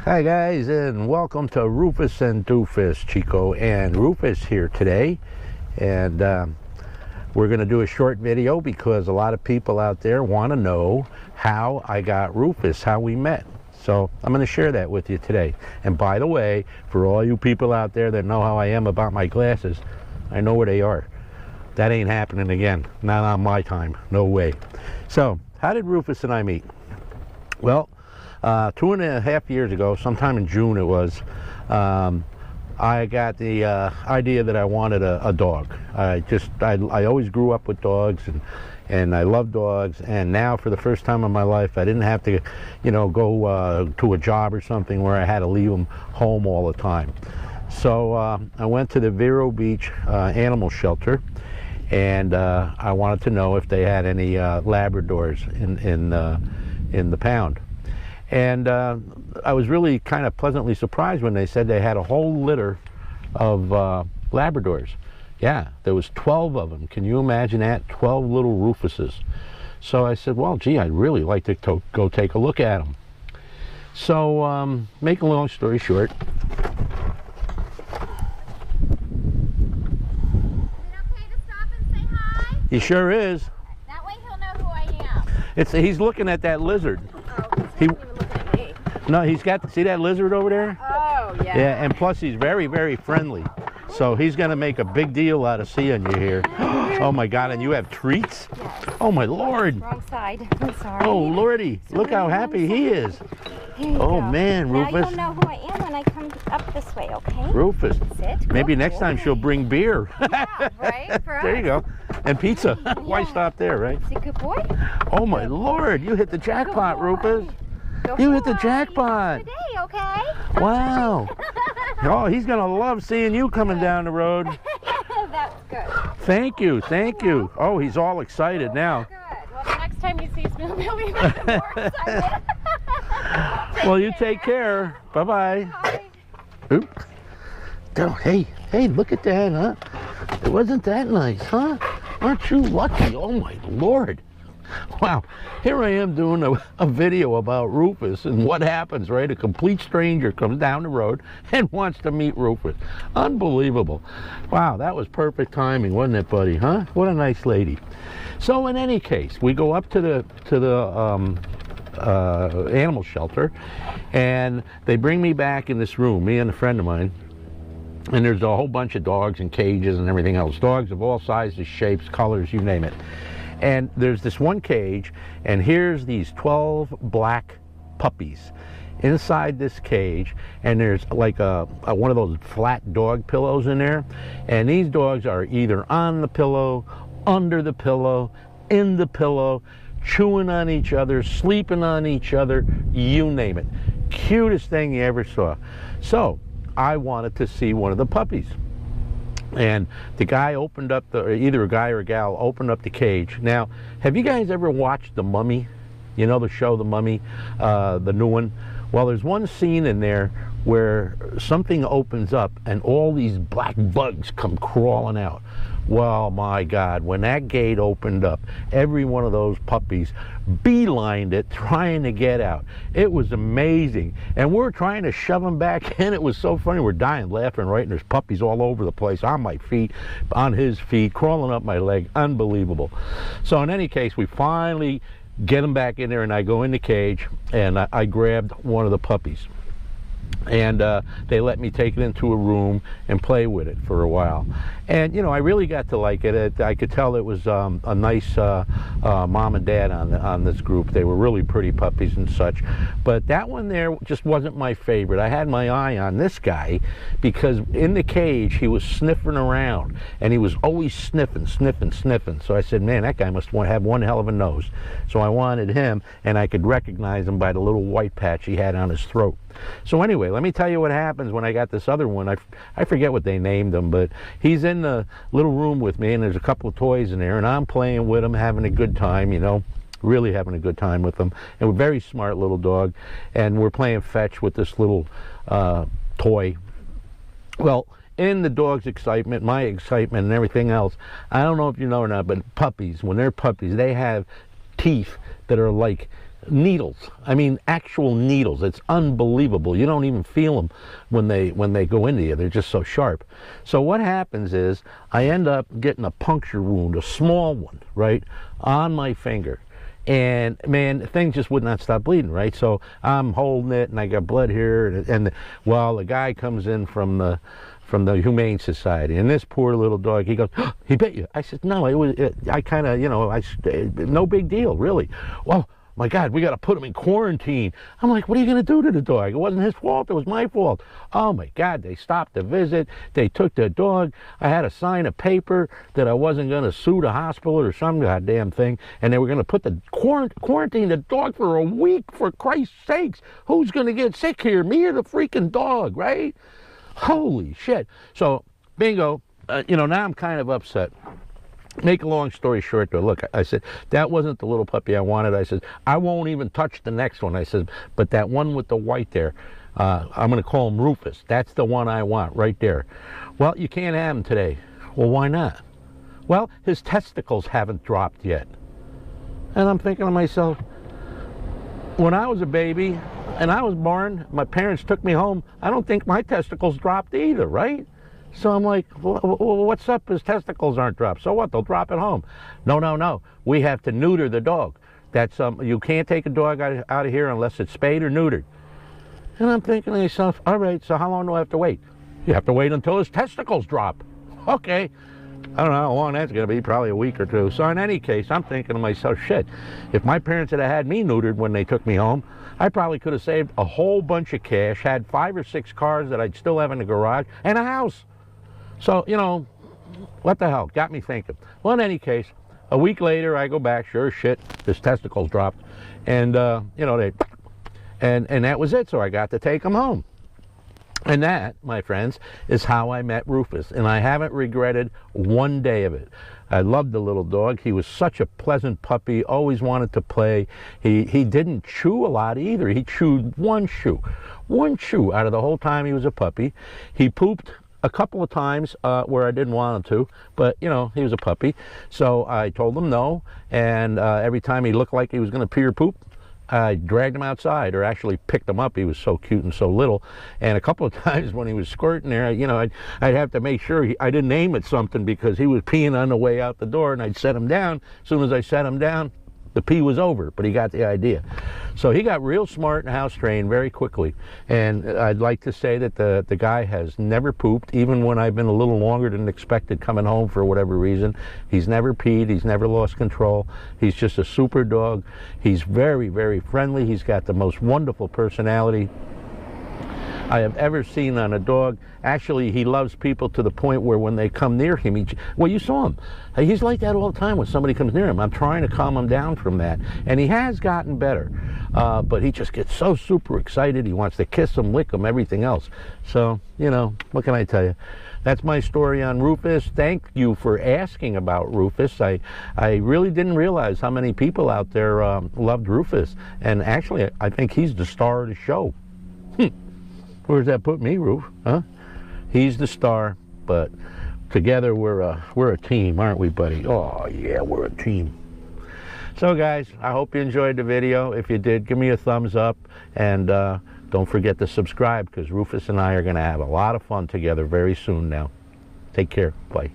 Hi guys, and welcome to Rufus and Doofus. Chico and Rufus here today, and we're going to do a short video because a lot of people out there want to know how I got Rufus, how we met. So I'm going to share that with you today. And by the way, for all you people out there that know how I am about my glasses, I know where they are. That ain't happening again. Not on my time. No way. So how did Rufus and I meet? Well, 2.5 years ago, sometime in June it was, I got the idea that I wanted a dog. I always grew up with dogs, and I love dogs, and now for the first time in my life I didn't have to, go to a job or something where I had to leave them home all the time. So I went to the Vero Beach animal shelter, and I wanted to know if they had any Labradors in the pound. And I was really kind of pleasantly surprised when they said they had a whole litter of Labradors. Yeah, there was 12 of them. Can you imagine that? 12 little Rufuses. So I said, well, gee, I'd really like to go take a look at them. So, make a long story short. Is it okay to stop and say hi? He sure is. That way he'll know who I am. He's looking at that lizard. Oh, he's not even looking at me. No, he's got, see that lizard over there? Oh, yeah. Yeah, and plus he's very, very friendly. So he's going to make a big deal out of seeing you here. Oh my God, and you have treats? Yes. Oh my Lord. Wrong side. I'm sorry. Oh Lordy, look how happy he is. Oh man, Now Rufus. you'll know who I am when I come up this way, okay? Rufus. Sit. Maybe Good next time boy. she'll bring beer. Yeah, right? For There us. you go. And pizza. Why Yeah. stop there, right? Is he a good boy? Oh my Lord, you hit the jackpot, boy. Rufus. Go You hit the fly. jackpot. Today, okay? Wow. Oh, he's going to love seeing you coming down the road. That's good. Thank you, thank you. Oh, he's all excited now. Good. Well, the next time he sees me, he'll be even more excited. Well, you take care. Bye-bye. Bye. Oop. Oh, hey, look at that, huh? It wasn't that nice, huh? Aren't you lucky? Oh, my Lord. Wow, here I am doing a video about Rufus and what happens, right? A complete stranger comes down the road and wants to meet Rufus. Unbelievable. Wow, that was perfect timing, wasn't it, buddy, huh? What a nice lady. So in any case, we go up to the animal shelter, and they bring me back in this room, me and a friend of mine, and there's a whole bunch of dogs in cages and everything else. Dogs of all sizes, shapes, colors, you name it. And there's this one cage, and here's these 12 black puppies inside this cage, and there's like one of those flat dog pillows in there, and these dogs are either on the pillow, under the pillow, in the pillow, chewing on each other, sleeping on each other, you name it. Cutest thing you ever saw. So I wanted to see one of the puppies. And the guy opened up either a guy or a gal opened up the cage. Now, have you guys ever watched The Mummy? You know the show The Mummy, the new one? Well, there's one scene in there where something opens up and all these black bugs come crawling out. Well, my God, when that gate opened up, every one of those puppies beelined it, trying to get out. It was amazing. And we're trying to shove them back in. It was so funny. We're dying laughing, right? And there's puppies all over the place, on my feet, on his feet, crawling up my leg. Unbelievable. So in any case, we finally get them back in there, and I go in the cage, and I grabbed one of the puppies. And they let me take it into a room and play with it for a while. And, I really got to like it. I could tell it was a nice mom and dad on this group. They were really pretty puppies and such. But that one there just wasn't my favorite. I had my eye on this guy because in the cage he was sniffing around. And he was always sniffing. So I said, man, that guy must have one hell of a nose. So I wanted him, and I could recognize him by the little white patch he had on his throat. So anyway, let me tell you what happens when I got this other one. I forget what they named him, but he's in the little room with me, and there's a couple of toys in there, and I'm playing with him, having a good time, really having a good time with him. And we're a very smart little dog, and we're playing fetch with this little toy. Well, in the dog's excitement, my excitement, and everything else, I don't know if you know or not, but puppies, when they're puppies, they have teeth that are like needles. I mean, actual needles. It's unbelievable. You don't even feel them when they go into you. They're just so sharp. So what happens is I end up getting a puncture wound, a small one, right, on my finger. And man, things just would not stop bleeding, right? So I'm holding it, and I got blood here, and well, the guy comes in from the Humane Society, and this poor little dog, he goes, oh, he bit you. I said, no, I kind of, no big deal, really. Well, my God, we got to put him in quarantine. I'm like, what are you going to do to the dog? It wasn't his fault. It was my fault. Oh, my God, they stopped the visit. They took the dog. I had to sign a paper that I wasn't going to sue the hospital or some goddamn thing, and they were going to put the quarantine the dog for a week, for Christ's sakes. Who's going to get sick here, me or the freaking dog, right? Holy shit. So, bingo, now I'm kind of upset. Make a long story short, though, look, I said, that wasn't the little puppy I wanted. I said, I won't even touch the next one. I said, but that one with the white there, I'm going to call him Rufus. That's the one I want right there. Well, you can't have him today. Well, why not? Well, his testicles haven't dropped yet. And I'm thinking to myself, when I was a baby and I was born, my parents took me home, I don't think my testicles dropped either, right? So I'm like, what's up? His testicles aren't dropped. So what? They'll drop at home. No. We have to neuter the dog. That's you can't take a dog out of here unless it's spayed or neutered. And I'm thinking to myself, all right, so how long do I have to wait? You have to wait until his testicles drop. Okay. I don't know how long that's going to be, probably a week or two. So in any case, I'm thinking to myself, shit, if my parents had me neutered when they took me home, I probably could have saved a whole bunch of cash, had 5 or 6 cars that I'd still have in the garage, and a house. So, what the hell? Got me thinking. Well, in any case, a week later, I go back, sure as shit, his testicles dropped. And, and that was it. So I got to take him home. And that, my friends, is how I met Rufus. And I haven't regretted one day of it. I loved the little dog. He was such a pleasant puppy, always wanted to play. He didn't chew a lot either. He chewed one chew out of the whole time he was a puppy. He pooped a couple of times where I didn't want him to, but he was a puppy. So I told him no, and every time he looked like he was going to pee or poop, I dragged him outside, or actually picked him up. He was so cute and so little. And a couple of times when he was squirting there, I'd have to make sure I didn't aim at something, because he was peeing on the way out the door, and I'd set him down. As soon as I set him down, the pee was over, but he got the idea. So he got real smart and house trained very quickly. And I'd like to say that the guy has never pooped, even when I've been a little longer than expected coming home for whatever reason. He's never peed. He's never lost control. He's just a super dog. He's very, very friendly. He's got the most wonderful personality I have ever seen on a dog. Actually, he loves people to the point where when they come near him, you saw him. He's like that all the time when somebody comes near him. I'm trying to calm him down from that. And he has gotten better. But he just gets so super excited. He wants to kiss him, lick him, everything else. So, what can I tell you? That's my story on Rufus. Thank you for asking about Rufus. I really didn't realize how many people out there loved Rufus. And actually, I think he's the star of the show. Where does that put me, Ruf? Huh? He's the star, but together we're a team, aren't we, buddy? Oh, yeah, we're a team. So, guys, I hope you enjoyed the video. If you did, give me a thumbs up, and don't forget to subscribe, because Rufus and I are going to have a lot of fun together very soon now. Take care. Bye.